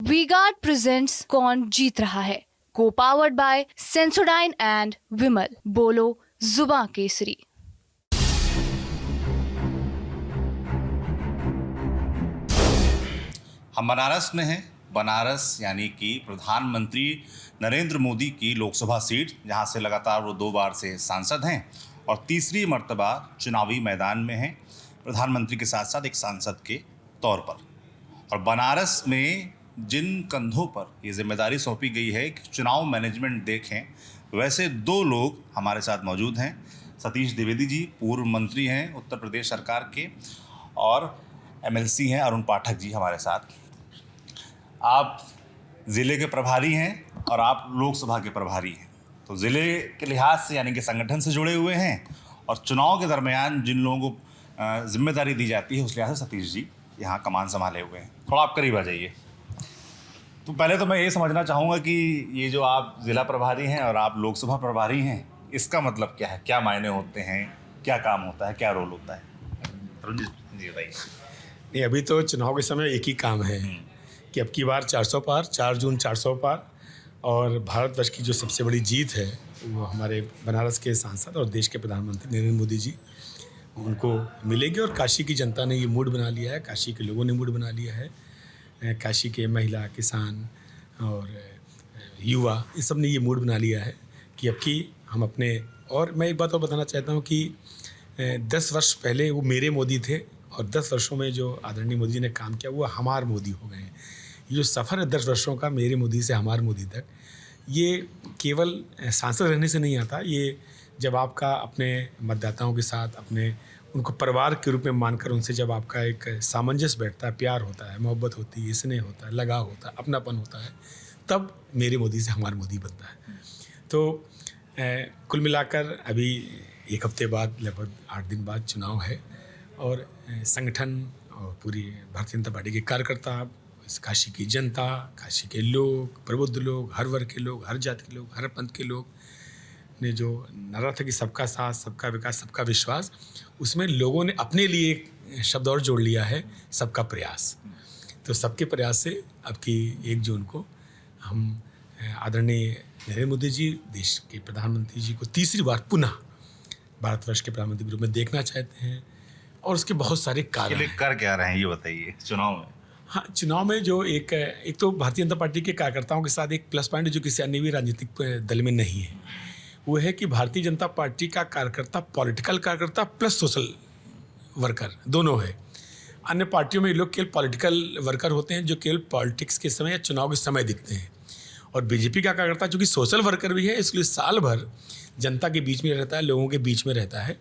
V-Guard presents कौन जीत रहा है, को पावर्ड बाय सेंसोडाइन एंड विमल। बोलो जुबां केसरी। हम बनारस में हैं। बनारस यानी कि प्रधानमंत्री नरेंद्र मोदी की लोकसभा सीट, जहां से लगातार वो 2 बार से सांसद हैं और तीसरी मर्तबा चुनावी मैदान में हैं, प्रधानमंत्री के साथ साथ एक सांसद के तौर पर। और बनारस में जिन कंधों पर ये जिम्मेदारी सौंपी गई है कि चुनाव मैनेजमेंट देखें, वैसे 2 लोग हमारे साथ मौजूद हैं। सतीश द्विवेदी जी पूर्व मंत्री हैं उत्तर प्रदेश सरकार के, और एमएलसी हैं अरुण पाठक जी हमारे साथ। आप ज़िले के प्रभारी हैं और आप लोकसभा के प्रभारी हैं, तो ज़िले के लिहाज से यानी कि संगठन से जुड़े हुए हैं, और चुनाव के दरमियान जिन लोगों को जिम्मेदारी दी जाती है उस लिहाज से सतीश जी यहाँ कमान संभाले हुए हैं। थोड़ा आप करीब आ जाइए। तो पहले तो मैं ये समझना चाहूँगा कि ये जो आप ज़िला प्रभारी हैं और आप लोकसभा प्रभारी हैं, इसका मतलब क्या है, क्या मायने होते हैं, क्या काम होता है, क्या रोल होता है? अरुण जी बताइए। नहीं, अभी तो चुनाव के समय एक ही काम है कि अब की बार 400 पार, 4 जून 400 पार, और भारतवर्ष की जो सबसे बड़ी जीत है वो हमारे बनारस के सांसद और देश के प्रधानमंत्री नरेंद्र मोदी जी, उनको मिलेगी। और काशी की जनता ने ये मूड बना लिया है, काशी के लोगों ने मूड बना लिया है, काशी के महिला, किसान और युवा, इस सब ने ये मूड बना लिया है कि अब की हम अपने। और मैं एक बात और बताना चाहता हूँ कि 10 वर्ष पहले वो मेरे मोदी थे, और 10 वर्षों में जो आदरणीय मोदी जी ने काम किया वो हमार मोदी हो गए हैं। ये जो सफ़र है 10 वर्षों का मेरे मोदी से हमार मोदी तक, ये केवल सांसद रहने से नहीं आता। ये जब आपका अपने मतदाताओं के साथ अपने उनको परिवार के रूप में मानकर उनसे जब आपका एक सामंजस्य बैठता है, प्यार होता है, मोहब्बत होती है, स्नेह होता है, लगाव होता है, अपनापन होता है, तब मेरे मोदी से हमार मोदी बनता है। तो कुल मिलाकर अभी 1 हफ्ते बाद, लगभग 8 दिन बाद चुनाव है, और संगठन और पूरी भारतीय जनता पार्टी के कार्यकर्ता, काशी की जनता, काशी के लोग, प्रबुद्ध लोग, हर वर्ग के लोग, हर जाति के लोग, हर पंथ के लोग ने जो नारा था कि सबका साथ, सबका विकास, सबका विश्वास, उसमें लोगों ने अपने लिए एक शब्द और जोड़ लिया है, सबका प्रयास। तो सबके प्रयास से अब की 1 जून को हम आदरणीय नरेंद्र मोदी जी, देश के प्रधानमंत्री जी को तीसरी बार पुनः भारतवर्ष के प्रधानमंत्री के रूप में देखना चाहते हैं। और उसके बहुत सारे कारण कर क्या रहे हैं ये बताइए चुनाव में? हाँ, चुनाव में जो एक तो भारतीय जनता पार्टी के कार्यकर्ताओं के साथ एक प्लस पॉइंट जो किसी अन्य भी राजनीतिक दल में नहीं है, वो है कि भारतीय जनता पार्टी का कार्यकर्ता पॉलिटिकल कार्यकर्ता प्लस सोशल वर्कर दोनों है। अन्य पार्टियों में ये लोग केवल पॉलिटिकल वर्कर होते हैं, जो केवल पॉलिटिक्स के समय या चुनाव के समय दिखते हैं। और बीजेपी का कार्यकर्ता चूँकि सोशल वर्कर भी है, इसलिए साल भर जनता के बीच में रहता है, लोगों के बीच में रहता है।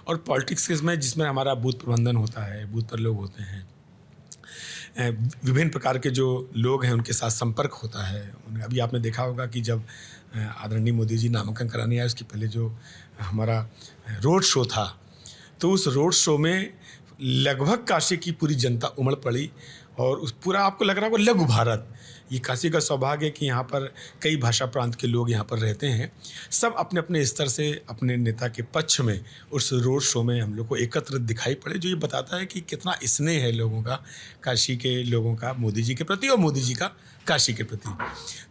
और पॉलिटिक्स के समय जिसमें हमारा बूथ प्रबंधन होता है, बूथ पर लोग होते हैं, विभिन्न प्रकार के जो लोग हैं उनके साथ संपर्क होता है। अभी आपने देखा होगा कि जब आदरणीय मोदी जी नामांकन कराने आए, उसके पहले जो हमारा रोड शो था, तो उस रोड शो में लगभग काशी की पूरी जनता उमड़ पड़ी, और उस पूरा आपको लग रहा होगा लघु भारत। ये काशी का सौभाग्य है कि यहाँ पर कई भाषा प्रांत के लोग यहाँ पर रहते हैं। सब अपने अपने स्तर से अपने नेता के पक्ष में उस रोड शो में हम लोग को एकत्र दिखाई पड़े, जो ये बताता है कि कितना स्नेह है लोगों का, काशी के लोगों का मोदी जी के प्रति और मोदी जी का काशी के प्रति।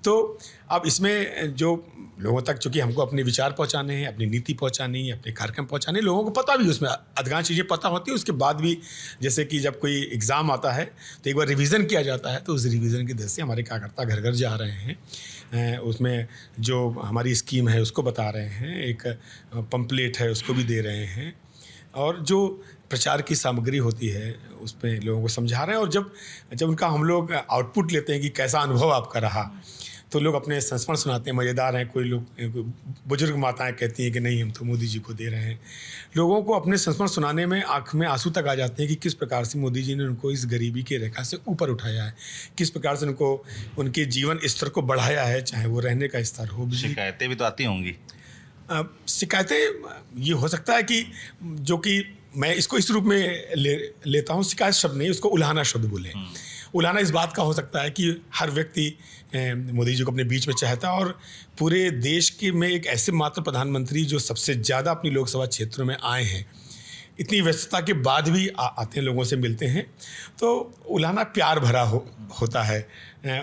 तो अब इसमें जो लोगों तक चूँकि हमको अपने विचार पहुँचाने हैं, अपनी नीति पहुँचानी है, अपने कार्यक्रम पहुँचाने, लोगों को पता भी उसमें अधिकांश चीज़ें पता होती है। उसके बाद भी जैसे कि जब कोई एग्ज़ाम आता है तो एक बार रिवीजन किया जाता है, तो उस रिवीजन की वजह से हमारे कार्यकर्ता घर घर जा रहे हैं, उसमें जो हमारी स्कीम है उसको बता रहे हैं, एक पंपलेट है उसको भी दे रहे हैं, और जो प्रचार की सामग्री होती है उसमें लोगों को समझा रहे हैं। और जब उनका हम लोग आउटपुट लेते हैं कि कैसा अनुभव आपका रहा, तो लोग अपने संस्मरण सुनाते हैं, मज़ेदार हैं। कोई लोग बुजुर्ग माताएं कहती हैं कि नहीं, हम तो मोदी जी को दे रहे हैं। लोगों को अपने संस्मरण सुनाने में आँख में आंसू तक आ जाते हैं कि किस प्रकार से मोदी जी ने उनको इस गरीबी की रेखा से ऊपर उठाया है, किस प्रकार से उनको उनके जीवन स्तर को बढ़ाया है, चाहे वो रहने का स्तर हो। शिकायतें भी तो आती होंगी। शिकायतें ये हो सकता है कि जो कि मैं इसको इस रूप में लेता हूँ, शिकायत शब्द नहीं, उसको उल्हाना शब्द बोले। उल्हाना इस बात का हो सकता है कि हर व्यक्ति मोदी जी को अपने बीच में चाहता है, और पूरे देश के में एक ऐसे मात्र प्रधानमंत्री जो सबसे ज़्यादा अपनी लोकसभा क्षेत्रों में आए हैं, इतनी व्यस्तता के बाद भी आते हैं, लोगों से मिलते हैं। तो उल्हाना प्यार भरा होता है।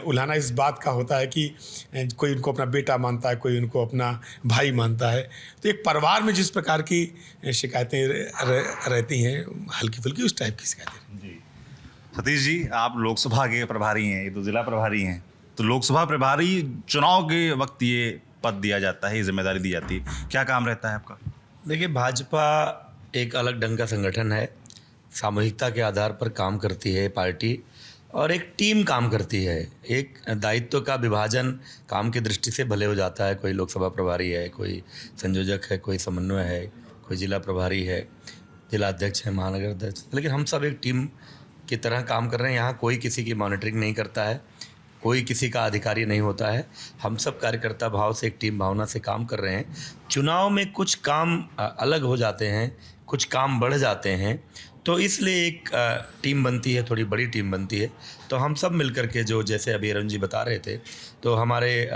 उल्हाना इस बात का होता है कि कोई उनको अपना बेटा मानता है, कोई उनको अपना भाई मानता है। तो एक परिवार में जिस प्रकार की शिकायतें रहती हैं, हल्की फुल्की उस टाइप की शिकायतें। जी सतीश जी, आप लोकसभा के प्रभारी हैं, ये तो जिला प्रभारी हैं। तो लोकसभा प्रभारी चुनाव के वक्त ये पद दिया जाता है, ये जिम्मेदारी दी जाती है, क्या काम रहता है आपका? देखिए, भाजपा एक अलग ढंग का संगठन है। सामूहिकता के आधार पर काम करती है पार्टी, और एक टीम काम करती है। एक दायित्व का विभाजन काम की दृष्टि से भले हो जाता है, कोई लोकसभा प्रभारी है, कोई संयोजक है, कोई समन्वय है, कोई जिला प्रभारी है, जिला अध्यक्ष है, महानगर अध्यक्ष, लेकिन हम सब एक टीम की तरह काम कर रहे हैं। यहाँ कोई किसी की मॉनिटरिंग नहीं करता है, कोई किसी का अधिकारी नहीं होता है। हम सब कार्यकर्ता भाव से, एक टीम भावना से काम कर रहे हैं। चुनाव में कुछ काम अलग हो जाते हैं, कुछ काम बढ़ जाते हैं, तो इसलिए एक टीम बनती है, थोड़ी बड़ी टीम बनती है। तो हम सब मिलकर के, जो जैसे अभी अरुण जी बता रहे थे, तो हमारे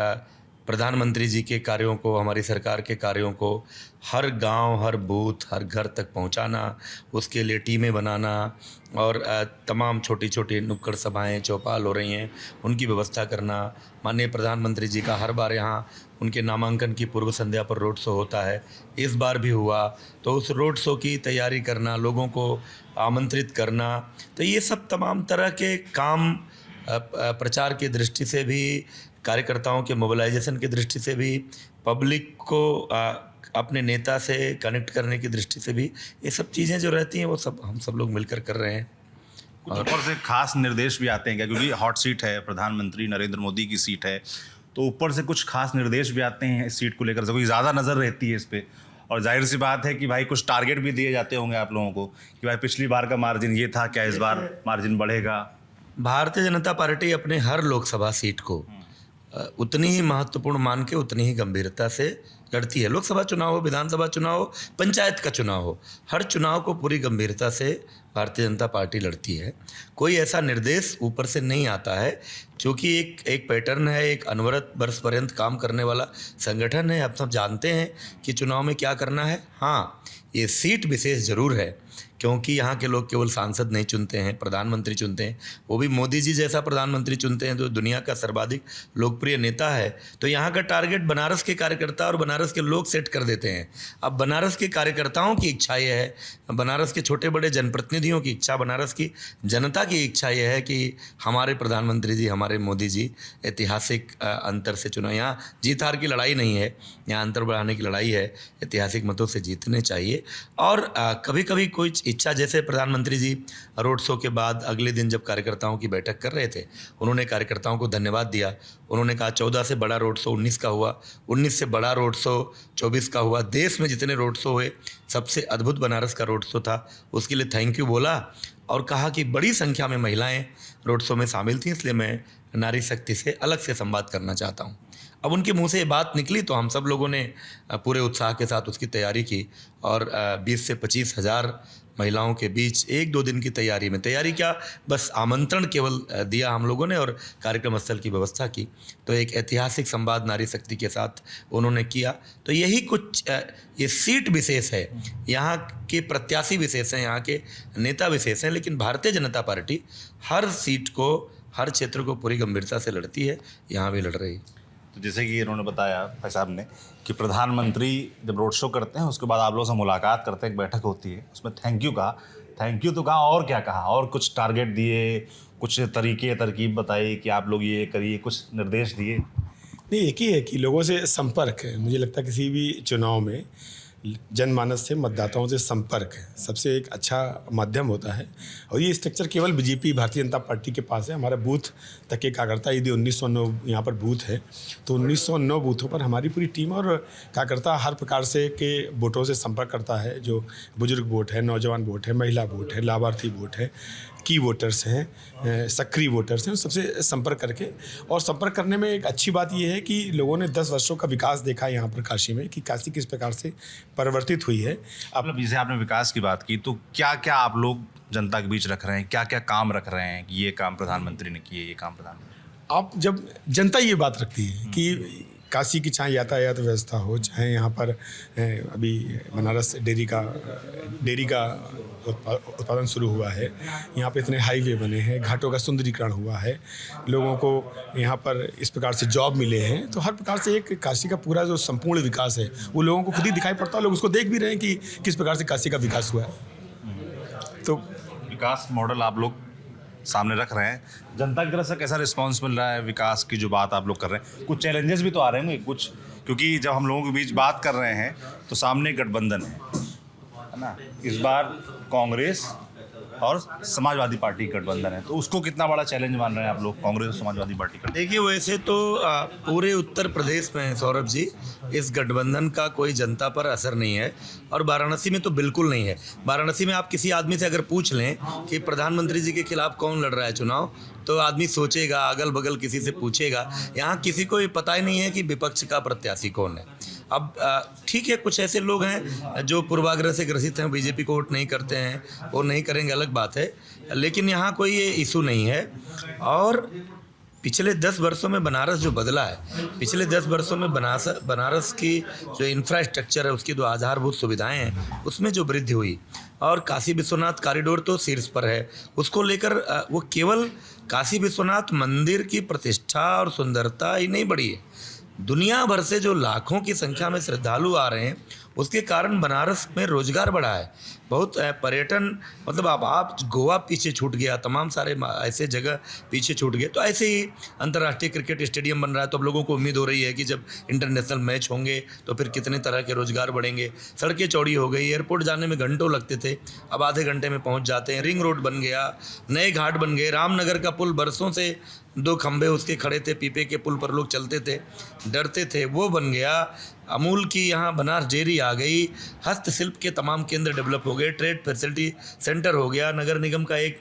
प्रधानमंत्री जी के कार्यों को, हमारी सरकार के कार्यों को हर गांव, हर बूथ, हर घर तक पहुंचाना, उसके लिए टीमें बनाना, और तमाम छोटी छोटी नुक्कड़ सभाएं, चौपाल हो रही हैं, उनकी व्यवस्था करना। माननीय प्रधानमंत्री जी का हर बार यहाँ उनके नामांकन की पूर्व संध्या पर रोड शो होता है, इस बार भी हुआ, तो उस रोड शो की तैयारी करना, लोगों को आमंत्रित करना, तो ये सब तमाम तरह के काम प्रचार की दृष्टि से भी, कार्यकर्ताओं के मोबिलाइजेशन की दृष्टि से भी, पब्लिक को अपने नेता से कनेक्ट करने की दृष्टि से भी, ये सब चीज़ें जो रहती हैं वो सब हम सब लोग मिलकर कर रहे हैं। और ऊपर से खास निर्देश भी आते हैं क्या, क्योंकि हॉट सीट है, प्रधानमंत्री नरेंद्र मोदी की सीट है, तो ऊपर से कुछ खास निर्देश भी आते हैं इस सीट को लेकर, से कोई ज़्यादा नज़र रहती है इस पर, और जाहिर सी बात है कि भाई कुछ टारगेट भी दिए जाते होंगे आप लोगों को कि भाई पिछली बार का मार्जिन ये था, क्या इस बार मार्जिन बढ़ेगा? भारतीय जनता पार्टी अपने हर लोकसभा सीट को उतनी ही महत्वपूर्ण मान के, उतनी ही गंभीरता से लड़ती है। लोकसभा चुनाव हो, विधानसभा चुनाव हो, पंचायत का चुनाव हो, हर चुनाव को पूरी गंभीरता से भारतीय जनता पार्टी लड़ती है। कोई ऐसा निर्देश ऊपर से नहीं आता है, क्योंकि एक पैटर्न है, एक अनवरत वर्ष पर्यंत काम करने वाला संगठन है। आप सब जानते हैं कि चुनाव में क्या करना है। हाँ, ये सीट विशेष जरूर है, क्योंकि यहाँ के लोग केवल सांसद नहीं चुनते हैं, प्रधानमंत्री चुनते हैं, वो भी मोदी जी जैसा प्रधानमंत्री चुनते हैं, जो दुनिया का सर्वाधिक लोकप्रिय नेता है। तो यहाँ का टारगेट बनारस के कार्यकर्ता और बनारस के लोग सेट कर देते हैं। अब बनारस के कार्यकर्ताओं की इच्छा ये है, बनारस के छोटे बड़े जनप्रतिनिधियों की इच्छा, बनारस की जनता की इच्छा ये है कि हमारे प्रधानमंत्री जी, हमारे मोदी जी ऐतिहासिक अंतर से चुनाव, यहाँ जीत हार की लड़ाई नहीं है, यहाँ अंतर बढ़ाने की लड़ाई है, ऐतिहासिक मतों से जीतने चाहिए। और कभी कभी कोई इच्छा, जैसे प्रधानमंत्री जी रोड शो के बाद अगले दिन जब कार्यकर्ताओं की बैठक कर रहे थे, उन्होंने कार्यकर्ताओं को धन्यवाद दिया। उन्होंने कहा 14 से बड़ा रोड शो 19 का हुआ, 19 से बड़ा रोड शो 24 का हुआ। देश में जितने रोड शो हुए सबसे अद्भुत बनारस का रोड शो था, उसके लिए थैंक यू बोला, और कहा कि बड़ी संख्या में महिलाएं रोड शो में शामिल थीं, इसलिए मैं नारी शक्ति से अलग से संवाद करना चाहता हूँ। अब उनके मुंह से ये बात निकली तो हम सब लोगों ने पूरे उत्साह के साथ उसकी तैयारी की, और 20 से 25 हज़ार महिलाओं के बीच 1-2 दिन की तैयारी क्या, बस आमंत्रण केवल दिया हम लोगों ने, और कार्यक्रम स्थल की व्यवस्था की। तो एक ऐतिहासिक संवाद नारी शक्ति के साथ उन्होंने किया। तो यही कुछ ये सीट विशेष है, यहाँ के प्रत्याशी विशेष हैं, यहाँ के नेता विशेष हैं, लेकिन भारतीय जनता पार्टी हर सीट को, हर क्षेत्र को पूरी गंभीरता से लड़ती है, यहाँ भी लड़ रही है। तो जैसे कि इन्होंने बताया भाई साहब ने कि प्रधानमंत्री जब रोड शो करते हैं, उसके बाद आप लोगों से मुलाकात करते हैं, एक बैठक होती है, उसमें थैंक यू कहा, और क्या कहा, और कुछ टारगेट दिए, कुछ तरीके तरकीब बताई कि आप लोग ये करिए, कुछ निर्देश दिए? नहीं, एक ही है कि लोगों से संपर्क है। मुझे लगता है किसी भी चुनाव में जनमानस से, मतदाताओं से संपर्क है सबसे एक अच्छा माध्यम होता है, और ये स्ट्रक्चर केवल बीजेपी, भारतीय जनता पार्टी के पास है। हमारा बूथ तक के कार्यकर्ता, यदि 1909 यहाँ पर बूथ है, तो 1909 बूथों पर हमारी पूरी टीम और कार्यकर्ता हर प्रकार से के वोटों से संपर्क करता है। जो बुजुर्ग वोट है, नौजवान वोट है, महिला वोट है, लाभार्थी वोट है, की वोटर्स हैं, सक्रिय वोटर्स हैं, सबसे संपर्क करके। और संपर्क करने में एक अच्छी बात यह है कि लोगों ने 10 वर्षों का विकास देखा यहाँ पर काशी में, कि काशी किस प्रकार से परिवर्तित हुई है। अब जैसे आपने विकास की बात की, तो क्या क्या आप लोग जनता के बीच रख रहे हैं, क्या क्या काम रख रहे हैं कि ये काम प्रधानमंत्री ने किए, ये काम प्रधानमंत्री? आप जब जनता ये बात रखती है कि काशी की चाहे यातायात व्यवस्था हो, चाहे यहाँ पर अभी बनारस डेयरी का उत्पादन शुरू हुआ है, यहाँ पे इतने हाईवे बने हैं, घाटों का सुंदरीकरण हुआ है, लोगों को यहाँ पर इस प्रकार से जॉब मिले हैं, तो हर प्रकार से एक काशी का पूरा जो संपूर्ण विकास है वो लोगों को खुद ही दिखाई पड़ता है। लोग उसको देख भी रहे हैं कि किस प्रकार से काशी का विकास हुआ है। तो विकास मॉडल आप लोग सामने रख रहे हैं, जनता की तरफ से कैसा रिस्पांस मिल रहा है विकास की जो बात आप लोग कर रहे हैं? कुछ चैलेंजेस भी तो आ रहे होंगे कुछ, क्योंकि जब हम लोगों के बीच बात कर रहे हैं तो सामने गठबंधन है ना, इस बार कांग्रेस और समाजवादी पार्टी गठबंधन है, तो उसको कितना बड़ा चैलेंज मान रहे हैं आप लोग, कांग्रेस और समाजवादी पार्टी का? देखिए, वैसे तो पूरे उत्तर प्रदेश में सौरभ जी इस गठबंधन का कोई जनता पर असर नहीं है, और वाराणसी में तो बिल्कुल नहीं है। वाराणसी में आप किसी आदमी से अगर पूछ लें कि प्रधानमंत्री जी के खिलाफ कौन लड़ रहा है चुनाव, तो आदमी सोचेगा, अगल बगल किसी से पूछेगा, यहाँ किसी को ये पता ही नहीं है कि विपक्ष का प्रत्याशी कौन है। अब ठीक है, कुछ ऐसे लोग हैं जो पूर्वाग्रह से ग्रसित हैं, बीजेपी को वोट नहीं करते हैं, वो नहीं करेंगे, अलग बात है, लेकिन यहाँ कोई ये इशू नहीं है। और पिछले 10 वर्षों में बनारस जो बदला है, पिछले 10 वर्षों में बनारस की जो इंफ्रास्ट्रक्चर है, उसकी जो आधारभूत सुविधाएं हैं, उसमें जो वृद्धि हुई, और काशी विश्वनाथ कॉरिडोर तो शीर्ष पर है, उसको लेकर वो केवल काशी विश्वनाथ मंदिर की प्रतिष्ठा और सुंदरता ही नहीं बढ़ी है, दुनिया भर से जो लाखों की संख्या में श्रद्धालु आ रहे हैं, उसके कारण बनारस में रोजगार बढ़ा है। बहुत पर्यटन, मतलब आप गोवा पीछे छूट गया, तमाम सारे ऐसे जगह पीछे छूट गए। तो ऐसे ही अंतर्राष्ट्रीय क्रिकेट स्टेडियम बन रहा है, तो अब लोगों को उम्मीद हो रही है कि जब इंटरनेशनल मैच होंगे तो फिर कितने तरह के रोजगार बढ़ेंगे। सड़कें चौड़ी हो गई, एयरपोर्ट जाने में घंटों लगते थे, अब आधे घंटे में पहुंच जाते हैं। रिंग रोड बन गया, नए घाट बन गए, रामनगर का पुल बरसों से 2 खंभे उसके खड़े थे, पीपे के पुल पर लोग चलते थे, डरते थे, वो बन गया। अमूल की यहाँ बनारस डेयरी आ गई, हस्तशिल्प के तमाम केंद्र डेवलप हो गए, ट्रेड फैसिलिटी सेंटर हो गया। नगर निगम का एक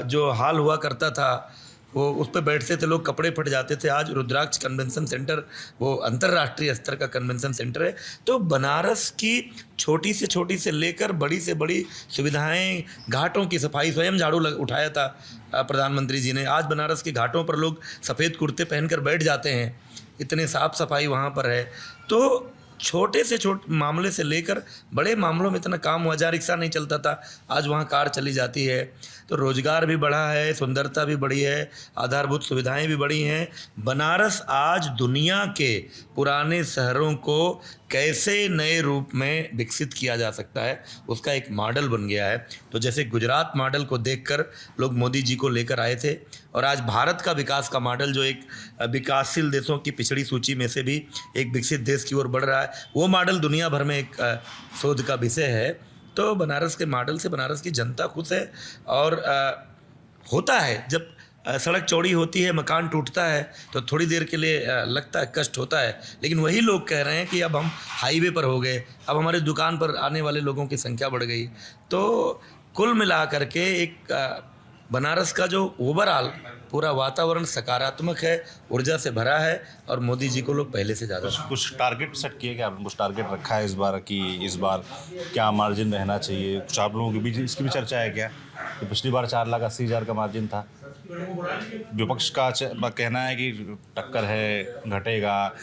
जो हाल हुआ करता था, वो उस पर बैठते थे लोग, कपड़े फट जाते थे, आज रुद्राक्ष कन्वेंशन सेंटर वो अंतर्राष्ट्रीय स्तर का कन्वेंशन सेंटर है। तो बनारस की छोटी से लेकर बड़ी से बड़ी सुविधाएं, घाटों की सफाई, स्वयं झाड़ू उठाया था प्रधानमंत्री जी ने। आज बनारस के घाटों पर लोग सफ़ेद कुर्ते पहनकर बैठ जाते हैं, इतने साफ सफाई वहाँ पर है। तो छोटे से छोटे मामले से लेकर बड़े मामलों में इतना काम हुआ। जहाँ रिक्शा नहीं चलता था, आज वहाँ कार चली जाती है। तो रोज़गार भी बढ़ा है, सुंदरता भी बढ़ी है, आधारभूत सुविधाएं भी बढ़ी हैं। बनारस आज दुनिया के पुराने शहरों को कैसे नए रूप में विकसित किया जा सकता है, उसका एक मॉडल बन गया है। तो जैसे गुजरात मॉडल को देखकर लोग मोदी जी को लेकर आए थे, और आज भारत का विकास का मॉडल जो एक विकासशील देशों की पिछड़ी सूची में से भी एक विकसित देश की ओर बढ़ रहा है, वो मॉडल दुनिया भर में एक शोध का विषय है। तो बनारस के मॉडल से बनारस की जनता खुश है। और होता है जब सड़क चौड़ी होती है, मकान टूटता है, तो थोड़ी देर के लिए लगता है, कष्ट होता है, लेकिन वही लोग कह रहे हैं कि अब हम हाईवे पर हो गए, अब हमारे दुकान पर आने वाले लोगों की संख्या बढ़ गई। तो कुल मिला करके एक बनारस का जो ओवरऑल पूरा वातावरण सकारात्मक है, ऊर्जा से भरा है, और मोदी जी को लोग पहले से ज़्यादा। कुछ टारगेट सेट किए क्या, कुछ टारगेट रखा है इस बार कि इस बार क्या मार्जिन रहना चाहिए? कुछ आप लोगों के बीच इसकी भी चर्चा है क्या कि पिछली बार 4,80,000 का मार्जिन था? विपक्ष का कहना है कि टक्कर है, घटेगा,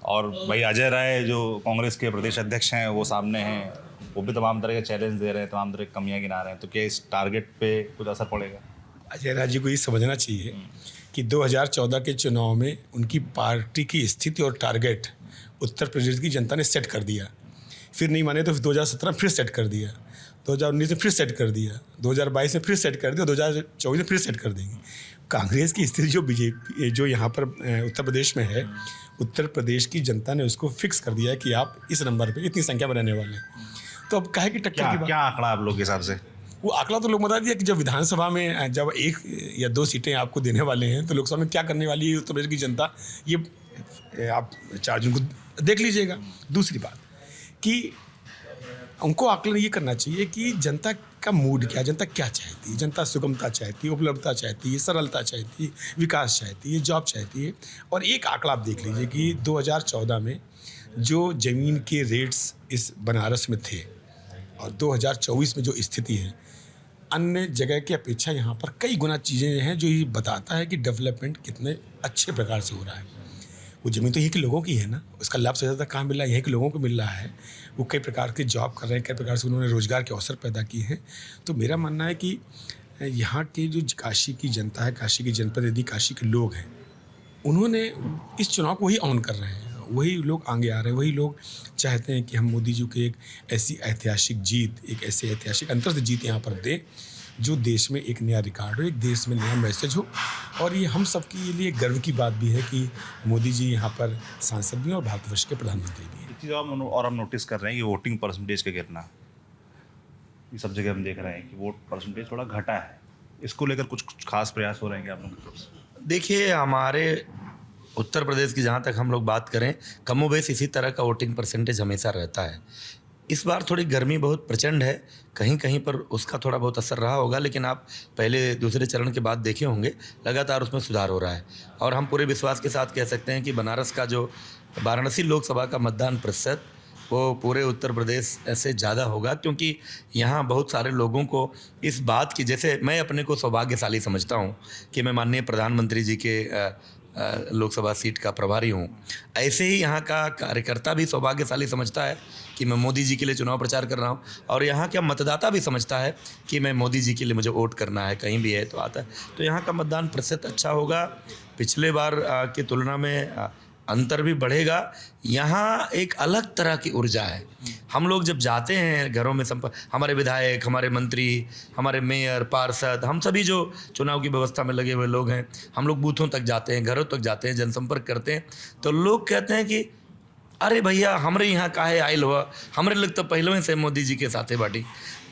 और भाई अजय राय जो कांग्रेस के प्रदेश अध्यक्ष हैं वो सामने हैं, वो भी तमाम तरह के चैलेंज दे रहे हैं, तमाम तरह की कमियां गिना रहे हैं। तो क्या इस टारगेट पे कुछ असर पड़ेगा? अजय राय जी को ये समझना चाहिए कि 2014 के चुनाव में उनकी पार्टी की स्थिति और टारगेट उत्तर प्रदेश की जनता ने सेट कर दिया। फिर नहीं माने तो 2017 में फिर सेट कर दिया, 2019 में फिर सेट कर दिया, 2022 में फिर सेट कर दिया, 2024 में फिर सेट कर देंगे। कांग्रेस की स्थिति जो बीजेपी जो यहाँ पर उत्तर प्रदेश में है, उत्तर प्रदेश की जनता ने उसको फिक्स कर दिया है कि आप इस नंबर पे इतनी संख्या बनाने वाले हैं। तो अब कहे कि टक्कर की बात, क्या आंकड़ा आप लोग के हिसाब से? वो आंकड़ा तो लोग बता दिया कि जब विधानसभा में जब 1 या 2 सीटें आपको देने वाले हैं, तो लोकसभा में क्या करने वाली है उत्तर प्रदेश की जनता, ये आप 4 जून को देख लीजिएगा। दूसरी बात कि उनको आकलन ये करना चाहिए कि जनता का मूड क्या, जनता क्या चाहती है। जनता सुगमता चाहती है, उपलब्धता चाहती है, सरलता चाहती है, विकास चाहती है, जॉब चाहती है। और एक आंकड़ा आप देख लीजिए कि 2014 में जो ज़मीन के रेट्स इस बनारस में थे और 2024 में जो स्थिति है, अन्य जगह की अपेक्षा यहाँ पर कई गुना चीज़ें हैं जो ये बताता है कि डेवलपमेंट कितने अच्छे प्रकार से हो रहा है। वो ज़मीन तो यहीं के लोगों की है ना, उसका लाभ सबसे ज़्यादा कहाँ मिल रहा है? यहीं के लोगों को मिल रहा है। वो कई प्रकार के जॉब कर रहे हैं, कई प्रकार से उन्होंने रोज़गार के अवसर पैदा किए हैं। तो मेरा मानना है कि यहाँ की जो काशी की जनता है, काशी की जनपद यदि काशी के लोग हैं, उन्होंने इस चुनाव को वही ऑन कर रहे हैं, वही लोग आगे आ रहे हैं, वही लोग चाहते हैं कि हम मोदी जी को एक ऐसी ऐतिहासिक जीत, एक ऐसे ऐतिहासिक अंतर से जीत यहाँ पर दें जो देश में एक नया रिकॉर्ड हो, एक देश में नया मैसेज हो। और ये हम सबके लिए गर्व की बात भी है कि मोदी जी यहाँ पर सांसद भी हैं और भारतवर्ष के प्रधानमंत्री भी हैं। एक चीज़ और हम नोटिस कर रहे हैं कि वोटिंग परसेंटेज का गिरना, ये सब जगह हम देख रहे हैं कि वोट परसेंटेज थोड़ा घटा है। इसको लेकर कुछ खास प्रयास हो रहे हैं क्या आप लोगों की तरफ से? देखिए, हमारे उत्तर प्रदेश की जहाँ तक हम लोग बात करें, कमोबेश इसी तरह का वोटिंग परसेंटेज हमेशा रहता है। इस बार थोड़ी गर्मी बहुत प्रचंड है, कहीं कहीं पर उसका थोड़ा बहुत असर रहा होगा, लेकिन आप पहले दूसरे चरण के बाद देखे होंगे लगातार उसमें सुधार हो रहा है। और हम पूरे विश्वास के साथ कह सकते हैं कि बनारस का जो वाराणसी लोकसभा का मतदान प्रतिशत वो पूरे उत्तर प्रदेश से ज़्यादा होगा, क्योंकि यहाँ बहुत सारे लोगों को इस बात की, जैसे मैं अपने को सौभाग्यशाली समझता हूँ कि मैं माननीय प्रधानमंत्री जी के लोकसभा सीट का प्रभारी हूँ, ऐसे ही यहाँ का कार्यकर्ता भी सौभाग्यशाली समझता है कि मैं मोदी जी के लिए चुनाव प्रचार कर रहा हूँ, और यहाँ का मतदाता भी समझता है कि मैं मोदी जी के लिए मुझे वोट करना है, कहीं भी है तो आता है। तो यहाँ का मतदान प्रतिशत अच्छा होगा, पिछले बार की तुलना में अंतर भी बढ़ेगा। यहाँ एक अलग तरह की ऊर्जा है। हम लोग जब जाते हैं घरों में, हमारे विधायक, हमारे मंत्री, हमारे मेयर, पार्षद, हम सभी जो चुनाव की व्यवस्था में लगे हुए लोग हैं, हम लोग बूथों तक जाते हैं, घरों तक जाते हैं, जनसंपर्क करते हैं, तो लोग कहते हैं कि अरे भैया हमरे यहाँ काहे आयल हुआ, हमरे लोग तो पहले से मोदी जी के साथे बाटी।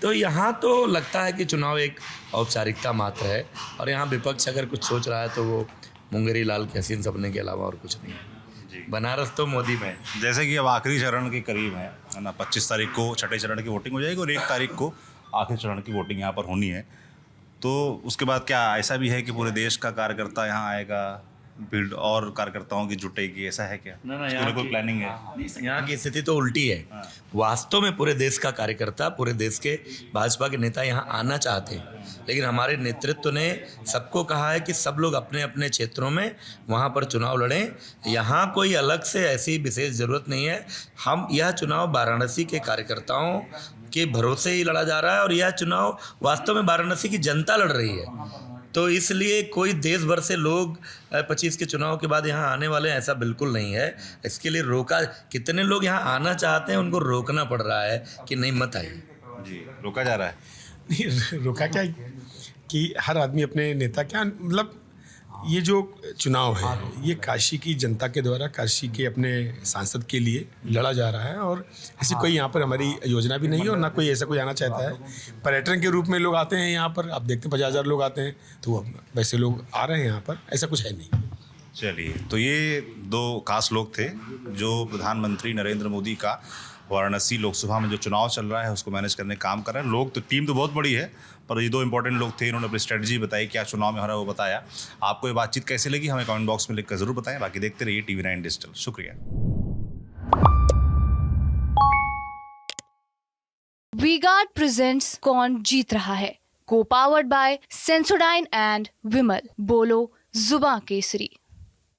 तो यहाँ तो लगता है कि चुनाव एक औपचारिकता मात्र है, और यहाँ विपक्ष अगर कुछ सोच रहा है तो वो मुंगेरी लाल के हसीन सपने के अलावा और कुछ नहीं है। बनारस तो मोदी में। जैसे कि अब आखिरी चरण के करीब है ना, 25 तारीख को छठे चरण की वोटिंग हो जाएगी और 1 तारीख को आखिरी चरण की वोटिंग यहाँ पर होनी है। तो उसके बाद क्या ऐसा भी है कि पूरे देश का कार्यकर्ता यहाँ आएगा, भीड़ और कार्यकर्ताओं की जुटेगी, ऐसा है क्या? ना, इसके लिए कोई प्लानिंग है? यहाँ की स्थिति तो उल्टी है। वास्तव में पूरे देश का कार्यकर्ता, पूरे देश के भाजपा के नेता यहाँ आना चाहते हैं, लेकिन हमारे नेतृत्व ने सबको कहा है कि सब लोग अपने अपने क्षेत्रों में वहाँ पर चुनाव लड़ें। यहाँ कोई अलग से ऐसी विशेष ज़रूरत नहीं है। हम यह चुनाव वाराणसी के कार्यकर्ताओं के भरोसे ही लड़ा जा रहा है, और यह चुनाव वास्तव में वाराणसी की जनता लड़ रही है। तो इसलिए कोई देश भर से लोग 25 के चुनाव के बाद यहाँ आने वाले हैं, ऐसा बिल्कुल नहीं है। इसके लिए रोका, कितने लोग यहाँ आना चाहते हैं उनको रोकना पड़ रहा है कि नहीं मत आइए। जी, रोका जा रहा है। नहीं, रोका क्या कि हर आदमी अपने नेता क्या, मतलब ये जो चुनाव है ये काशी की जनता के द्वारा काशी के अपने सांसद के लिए लड़ा जा रहा है, और ऐसी कोई यहाँ पर हमारी योजना भी नहीं है, और ना कोई ऐसा कोई आना चाहता है। पर्यटन के रूप में लोग आते हैं यहाँ पर, आप देखते हैं 50,000 लोग आते हैं, तो वैसे लोग आ रहे हैं यहाँ पर, ऐसा कुछ है नहीं। चलिए, तो ये 2 खास लोग थे जो प्रधानमंत्री नरेंद्र मोदी का वाराणसी लोकसभा में जो चुनाव चल रहा है उसको मैनेज करने का काम कर रहे हैं। लोग तो, टीम तो बहुत बड़ी है, पर ये 2 इंपॉर्टेंट लोग थे, इन्होंने अपनी स्ट्रेटजी बताई, क्या चुनाव में हो रहा है वो बताया। आपको ये बातचीत कैसी लगी हमें कमेंट बॉक्स में लिखकर ज़रूर बताएं। बाकी देखते रहिए TV9 डिजिटल। शुक्रिया। वी-गार्ड प्रेजेंट्स कौन जीत रहा है, को पावर्ड बाय सेंसोडाइन एंड विमल। बोलो जुबां केसरी।